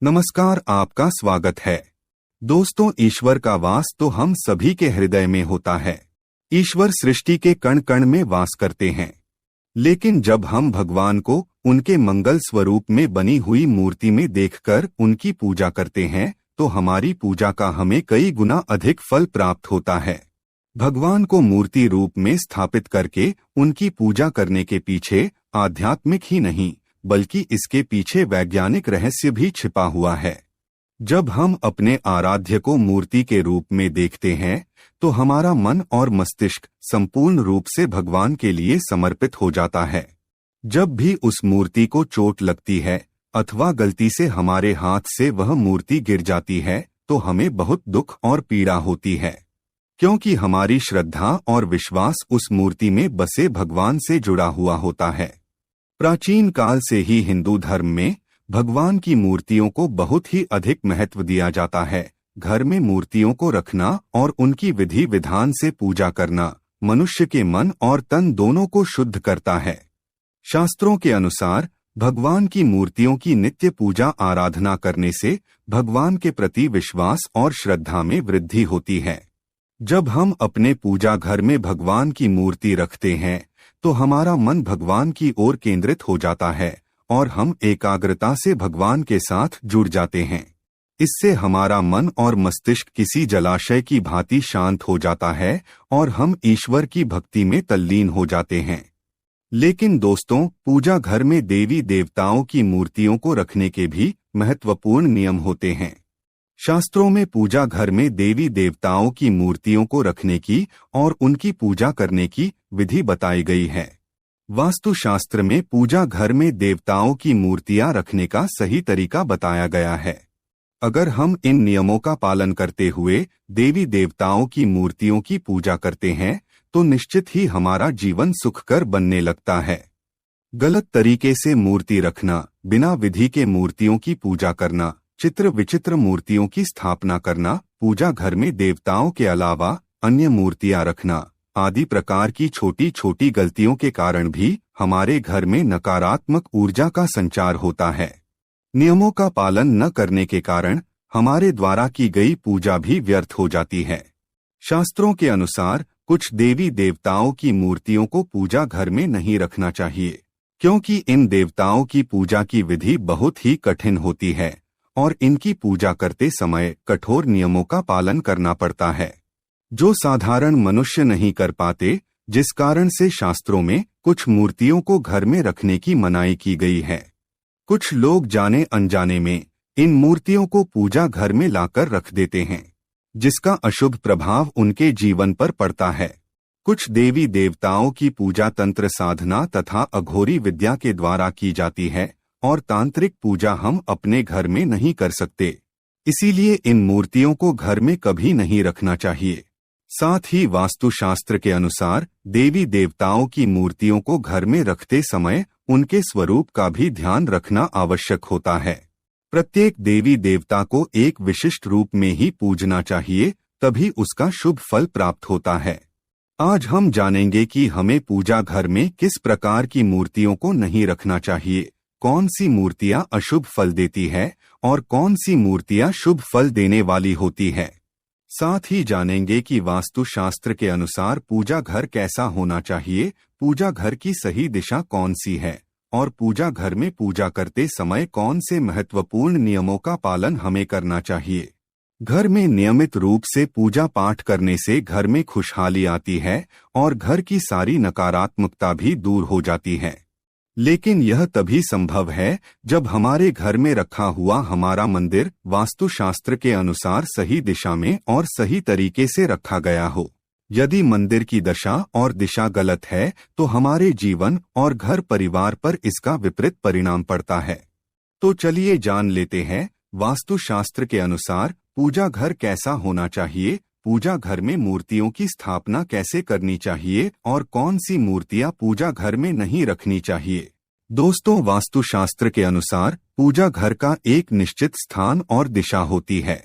नमस्कार, आपका स्वागत है। दोस्तों, ईश्वर का वास तो हम सभी के हृदय में होता है। ईश्वर सृष्टि के कण कण में वास करते हैं। लेकिन जब हम भगवान को उनके मंगल स्वरूप में बनी हुई मूर्ति में देखकर उनकी पूजा करते हैं तो हमारी पूजा का हमें कई गुना अधिक फल प्राप्त होता है। भगवान को मूर्ति रूप में स्थापित करके उनकी पूजा करने के पीछे आध्यात्मिक ही नहीं बल्कि इसके पीछे वैज्ञानिक रहस्य भी छिपा हुआ है। जब हम अपने आराध्य को मूर्ति के रूप में देखते हैं तो हमारा मन और मस्तिष्क संपूर्ण रूप से भगवान के लिए समर्पित हो जाता है। जब भी उस मूर्ति को चोट लगती है अथवा गलती से हमारे हाथ से वह मूर्ति गिर जाती है तो हमें बहुत दुख और पीड़ा होती है, क्योंकि हमारी श्रद्धा और विश्वास उस मूर्ति में बसे भगवान से जुड़ा हुआ होता है। प्राचीन काल से ही हिंदू धर्म में भगवान की मूर्तियों को बहुत ही अधिक महत्व दिया जाता है। घर में मूर्तियों को रखना और उनकी विधि विधान से पूजा करना मनुष्य के मन और तन दोनों को शुद्ध करता है। शास्त्रों के अनुसार भगवान की मूर्तियों की नित्य पूजा आराधना करने से भगवान के प्रति विश्वास और श्रद्धा में वृद्धि होती है। जब हम अपने पूजा घर में भगवान की मूर्ति रखते हैं तो हमारा मन भगवान की ओर केंद्रित हो जाता है और हम एकाग्रता से भगवान के साथ जुड़ जाते हैं। इससे हमारा मन और मस्तिष्क किसी जलाशय की भांति शांत हो जाता है और हम ईश्वर की भक्ति में तल्लीन हो जाते हैं। लेकिन दोस्तों, पूजा घर में देवी देवताओं की मूर्तियों को रखने के भी महत्वपूर्ण नियम होते हैं। शास्त्रों में पूजा घर में देवी देवताओं की मूर्तियों को रखने की और उनकी पूजा करने की विधि बताई गई है। वास्तुशास्त्र में पूजा घर में देवताओं की मूर्तियां रखने का सही तरीका बताया गया है। अगर हम इन नियमों का पालन करते हुए देवी देवताओं की मूर्तियों की पूजा करते हैं तो निश्चित ही हमारा जीवन सुखकर बनने लगता है। गलत तरीके से मूर्ति रखना, बिना विधि के मूर्तियों की पूजा करना, चित्र विचित्र मूर्तियों की स्थापना करना, पूजा घर में देवताओं के अलावा अन्य मूर्तियां रखना आदि प्रकार की छोटी छोटी गलतियों के कारण भी हमारे घर में नकारात्मक ऊर्जा का संचार होता है। नियमों का पालन न करने के कारण हमारे द्वारा की गई पूजा भी व्यर्थ हो जाती है। शास्त्रों के अनुसार कुछ देवी देवताओं की मूर्तियों को पूजा घर में नहीं रखना चाहिए, क्योंकि इन देवताओं की पूजा की विधि बहुत ही कठिन होती है और इनकी पूजा करते समय कठोर नियमों का पालन करना पड़ता है, जो साधारण मनुष्य नहीं कर पाते, जिस कारण से शास्त्रों में कुछ मूर्तियों को घर में रखने की मनाही की गई है। कुछ लोग जाने अनजाने में इन मूर्तियों को पूजा घर में लाकर रख देते हैं, जिसका अशुभ प्रभाव उनके जीवन पर पड़ता है। कुछ देवी देवताओं की पूजा तंत्र साधना तथा अघोरी विद्या के द्वारा की जाती है और तांत्रिक पूजा हम अपने घर में नहीं कर सकते। इसीलिए इन मूर्तियों को घर में कभी नहीं रखना चाहिए। साथ ही वास्तुशास्त्र के अनुसार देवी देवताओं की मूर्तियों को घर में रखते समय उनके स्वरूप का भी ध्यान रखना आवश्यक होता है। प्रत्येक देवी देवता को एक विशिष्ट रूप में ही पूजना चाहिए, तभी उसका शुभ फल प्राप्त होता है। आज हम जानेंगे कि हमें पूजा घर में किस प्रकार की मूर्तियों को नहीं रखना चाहिए, कौन सी मूर्तियां अशुभ फल देती है और कौन सी मूर्तियां शुभ फल देने वाली होती है। साथ ही जानेंगे कि वास्तुशास्त्र के अनुसार पूजा घर कैसा होना चाहिए, पूजा घर की सही दिशा कौन सी है और पूजा घर में पूजा करते समय कौन से महत्वपूर्ण नियमों का पालन हमें करना चाहिए। घर में नियमित रूप से पूजा पाठ करने से घर में खुशहाली आती है और घर की सारी नकारात्मकता भी दूर हो जाती है। लेकिन यह तभी संभव है जब हमारे घर में रखा हुआ हमारा मंदिर वास्तुशास्त्र के अनुसार सही दिशा में और सही तरीके से रखा गया हो। यदि मंदिर की दशा और दिशा गलत है तो हमारे जीवन और घर परिवार पर इसका विपरीत परिणाम पड़ता है। तो चलिए जान लेते हैं वास्तुशास्त्र के अनुसार पूजा घर कैसा होना चाहिए, पूजा घर में मूर्तियों की स्थापना कैसे करनी चाहिए और कौन सी मूर्तियां पूजा घर में नहीं रखनी चाहिए। दोस्तों, वास्तुशास्त्र के अनुसार पूजा घर का एक निश्चित स्थान और दिशा होती है।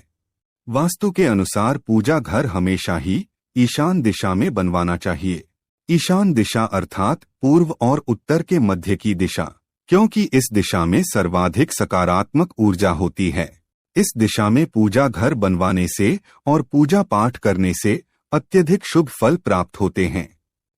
वास्तु के अनुसार पूजा घर हमेशा ही ईशान दिशा में बनवाना चाहिए। ईशान दिशा अर्थात पूर्व और उत्तर के मध्य की दिशा। क्योंकि इस दिशा में सर्वाधिक सकारात्मक ऊर्जा होती है। इस दिशा में पूजा घर बनवाने से और पूजा पाठ करने से अत्यधिक शुभ फल प्राप्त होते हैं।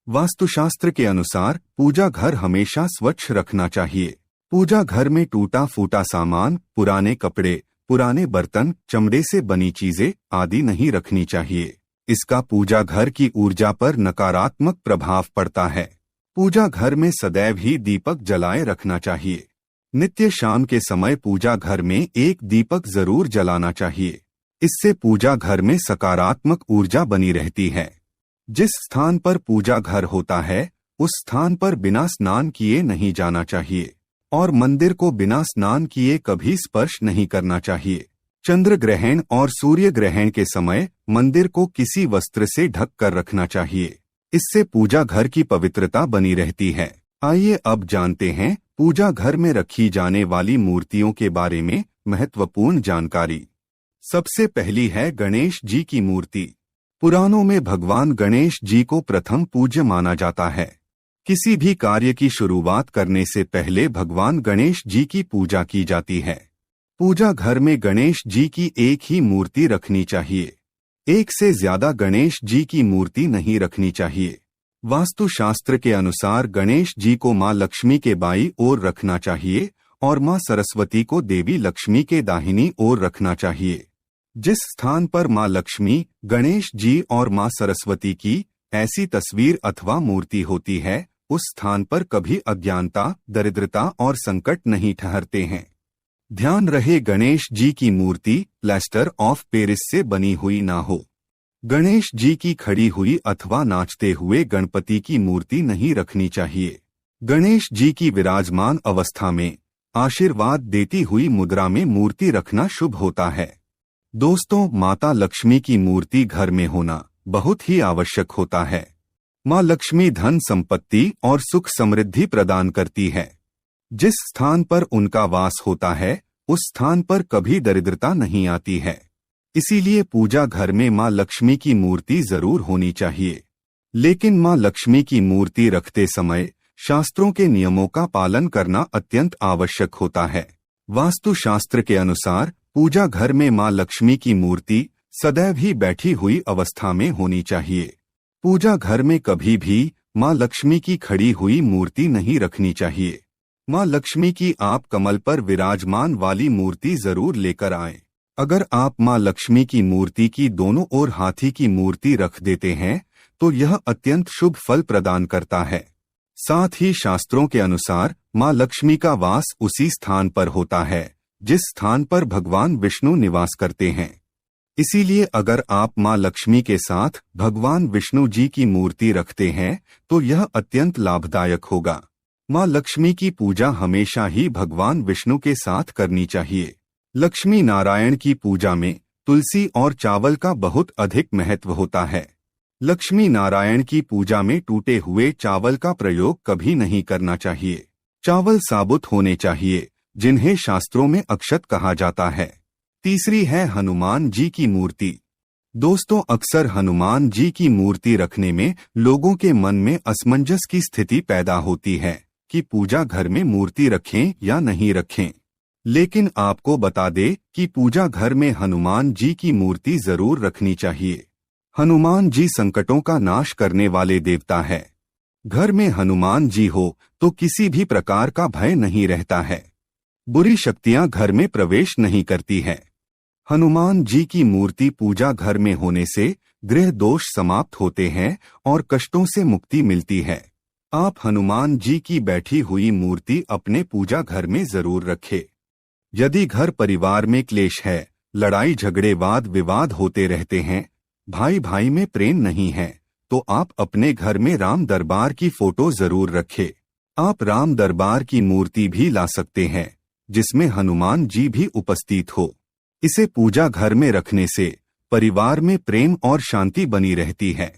वास्तुशास्त्र के अनुसार पूजा घर हमेशा स्वच्छ रखना चाहिए। पूजा घर में टूटा फूटा सामान, पुराने कपड़े, पुराने बर्तन, चमड़े से बनी चीजें आदि नहीं रखनी चाहिए। इसका पूजा घर की ऊर्जा पर नकारात्मक प्रभाव पड़ता है। पूजा घर में सदैव ही दीपक जलाए रखना चाहिए। नित्य शाम के समय पूजा घर में एक दीपक जरूर जलाना चाहिए। इससे पूजा घर में सकारात्मक ऊर्जा बनी रहती है। जिस स्थान पर पूजा घर होता है उस स्थान पर बिना स्नान किए नहीं जाना चाहिए और मंदिर को बिना स्नान किए कभी स्पर्श नहीं करना चाहिए। चंद्र ग्रहण और सूर्य ग्रहण के समय मंदिर को किसी वस्त्र से ढक कर रखना चाहिए। इससे पूजा घर की पवित्रता बनी रहती है। आइए अब जानते हैं पूजा घर में रखी जाने वाली मूर्तियों के बारे में महत्वपूर्ण जानकारी। सबसे पहली है गणेश जी की मूर्ति। पुराणों में भगवान गणेश जी को प्रथम पूज्य माना जाता है। किसी भी कार्य की शुरुआत करने से पहले भगवान गणेश जी की पूजा की जाती है। पूजा घर में गणेश जी की एक ही मूर्ति रखनी चाहिए। एक से ज्यादा गणेश जी की मूर्ति नहीं रखनी चाहिए। वास्तुशास्त्र के अनुसार गणेश जी को मां लक्ष्मी के बाईं ओर रखना चाहिए और मां सरस्वती को देवी लक्ष्मी के दाहिनी ओर रखना चाहिए। जिस स्थान पर मां लक्ष्मी, गणेश जी और मां सरस्वती की ऐसी तस्वीर अथवा मूर्ति होती है उस स्थान पर कभी अज्ञानता, दरिद्रता और संकट नहीं ठहरते हैं। ध्यान रहे गणेश जी की मूर्ति प्लास्टर ऑफ पेरिस से बनी हुई ना हो। गणेश जी की खड़ी हुई अथवा नाचते हुए गणपति की मूर्ति नहीं रखनी चाहिए। गणेश जी की विराजमान अवस्था में आशीर्वाद देती हुई मुद्रा में मूर्ति रखना शुभ होता है। दोस्तों, माता लक्ष्मी की मूर्ति घर में होना बहुत ही आवश्यक होता है। मां लक्ष्मी धन संपत्ति और सुख समृद्धि प्रदान करती है। जिस स्थान पर उनका वास होता है उस स्थान पर कभी दरिद्रता नहीं आती है। इसीलिए पूजा घर में मां लक्ष्मी की मूर्ति जरूर होनी चाहिए। लेकिन मां लक्ष्मी की मूर्ति रखते समय शास्त्रों के नियमों का पालन करना अत्यंत आवश्यक होता है। वास्तुशास्त्र के अनुसार पूजा घर में मां लक्ष्मी की मूर्ति सदैव ही बैठी हुई अवस्था में होनी चाहिए। पूजा घर में कभी भी मां लक्ष्मी की खड़ी हुई मूर्ति नहीं रखनी चाहिए। मां लक्ष्मी की आप कमल पर विराजमान वाली मूर्ति जरूर लेकर आएं। अगर आप मां लक्ष्मी की मूर्ति की दोनों ओर हाथी की मूर्ति रख देते हैं तो यह अत्यंत शुभ फल प्रदान करता है। साथ ही शास्त्रों के अनुसार मां लक्ष्मी का वास उसी स्थान पर होता है जिस स्थान पर भगवान विष्णु निवास करते हैं। इसीलिए अगर आप मां लक्ष्मी के साथ भगवान विष्णु जी की मूर्ति रखते हैं तो यह अत्यंत लाभदायक होगा। मां लक्ष्मी की पूजा हमेशा ही भगवान विष्णु के साथ करनी चाहिए। लक्ष्मी नारायण की पूजा में तुलसी और चावल का बहुत अधिक महत्व होता है। लक्ष्मी नारायण की पूजा में टूटे हुए चावल का प्रयोग कभी नहीं करना चाहिए। चावल साबुत होने चाहिए, जिन्हें शास्त्रों में अक्षत कहा जाता है। तीसरी है हनुमान जी की मूर्ति। दोस्तों, अक्सर हनुमान जी की मूर्ति रखने में लोगों के मन में असमंजस की स्थिति पैदा होती है कि पूजा घर में मूर्ति रखें या नहीं रखें। लेकिन आपको बता दे कि पूजा घर में हनुमान जी की मूर्ति जरूर रखनी चाहिए। हनुमान जी संकटों का नाश करने वाले देवता है। घर में हनुमान जी हो तो किसी भी प्रकार का भय नहीं रहता है। बुरी शक्तियां घर में प्रवेश नहीं करती है। हनुमान जी की मूर्ति पूजा घर में होने से गृह दोष समाप्त होते हैं और कष्टों से मुक्ति मिलती है। आप हनुमान जी की बैठी हुई मूर्ति अपने पूजा घर में जरूर रखें। यदि घर परिवार में क्लेश है, लड़ाई झगड़े वाद विवाद होते रहते हैं, भाई भाई में प्रेम नहीं है, तो आप अपने घर में राम दरबार की फोटो जरूर रखें। आप राम दरबार की मूर्ति भी ला सकते हैं जिसमें हनुमान जी भी उपस्थित हो। इसे पूजा घर में रखने से परिवार में प्रेम और शांति बनी रहती है।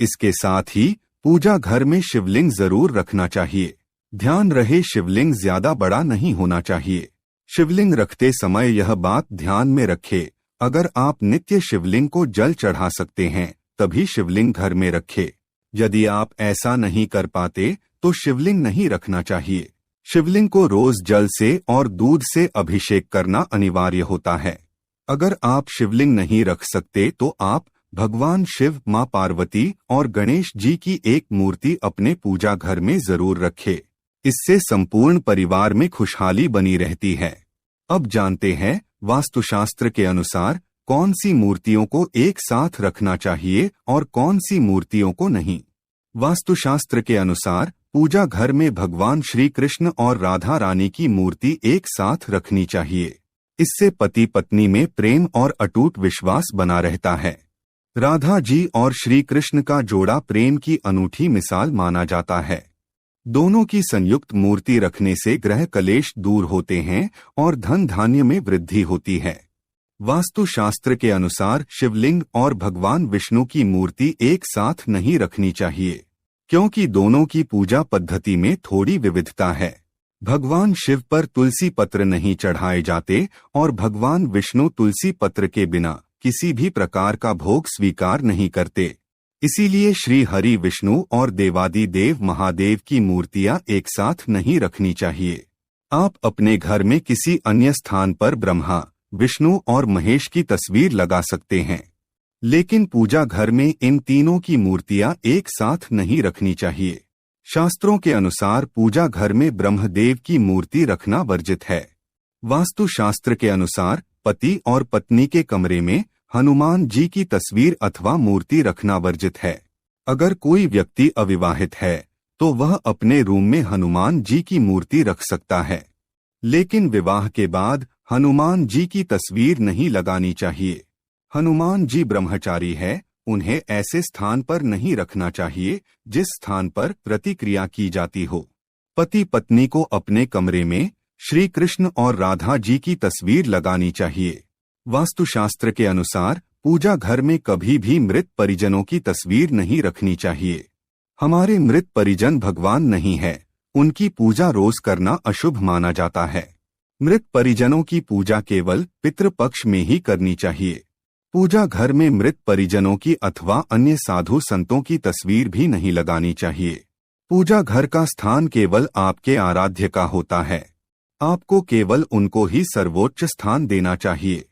इसके साथ ही पूजा घर में शिवलिंग जरूर रखना चाहिए। ध्यान रहे शिवलिंग ज्यादा बड़ा नहीं होना चाहिए। शिवलिंग रखते समय यह बात ध्यान में रखें, अगर आप नित्य शिवलिंग को जल चढ़ा सकते हैं तभी शिवलिंग घर में रखें। यदि आप ऐसा नहीं कर पाते तो शिवलिंग नहीं रखना चाहिए। शिवलिंग को रोज जल से और दूध से अभिषेक करना अनिवार्य होता है। अगर आप शिवलिंग नहीं रख सकते तो आप भगवान शिव, मां पार्वती और गणेश जी की एक मूर्ति अपने पूजा घर में जरूर रखें। इससे संपूर्ण परिवार में खुशहाली बनी रहती है। अब जानते हैं वास्तुशास्त्र के अनुसार कौन सी मूर्तियों को एक साथ रखना चाहिए और कौन सी मूर्तियों को नहीं। वास्तुशास्त्र के अनुसार पूजा घर में भगवान श्री कृष्ण और राधा रानी की मूर्ति एक साथ रखनी चाहिए। इससे पति पत्नी में प्रेम और अटूट विश्वास बना रहता है। राधा जी और श्री कृष्ण का जोड़ा प्रेम की अनूठी मिसाल माना जाता है। दोनों की संयुक्त मूर्ति रखने से ग्रह कलेश दूर होते हैं और धन धान्य में वृद्धि होती है। वास्तुशास्त्र के अनुसार शिवलिंग और भगवान विष्णु की मूर्ति एक साथ नहीं रखनी चाहिए, क्योंकि दोनों की पूजा पद्धति में थोड़ी विविधता है। भगवान शिव पर तुलसी पत्र नहीं चढ़ाए जाते और भगवान विष्णु तुलसी पत्र के बिना किसी भी प्रकार का भोग स्वीकार नहीं करते। इसीलिए श्री हरि विष्णु और देवादि देव महादेव की मूर्तियां एक साथ नहीं रखनी चाहिए। आप अपने घर में किसी अन्य स्थान पर ब्रह्मा, विष्णु और महेश की तस्वीर लगा सकते हैं, लेकिन पूजा घर में इन तीनों की मूर्तियां एक साथ नहीं रखनी चाहिए। शास्त्रों के अनुसार पूजा घर में ब्रह्मदेव की मूर्ति रखना वर्जित है। वास्तुशास्त्र के अनुसार पति और पत्नी के कमरे में हनुमान जी की तस्वीर अथवा मूर्ति रखना वर्जित है। अगर कोई व्यक्ति अविवाहित है तो वह अपने रूम में हनुमान जी की मूर्ति रख सकता है, लेकिन विवाह के बाद हनुमान जी की तस्वीर नहीं लगानी चाहिए। हनुमान जी ब्रह्मचारी है, उन्हें ऐसे स्थान पर नहीं रखना चाहिए जिस स्थान पर प्रतिक्रिया की जाती हो। पति पत्नी को अपने कमरे में श्री कृष्ण और राधा जी की तस्वीर लगानी चाहिए। वास्तुशास्त्र के अनुसार पूजा घर में कभी भी मृत परिजनों की तस्वीर नहीं रखनी चाहिए। हमारे मृत परिजन भगवान नहीं है, उनकी पूजा रोज करना अशुभ माना जाता है। मृत परिजनों की पूजा केवल पितृपक्ष में ही करनी चाहिए। पूजा घर में मृत परिजनों की अथवा अन्य साधु संतों की तस्वीर भी नहीं लगानी चाहिए। पूजा घर का स्थान केवल आपके आराध्य का होता है। आपको केवल उनको ही सर्वोच्च स्थान देना चाहिए।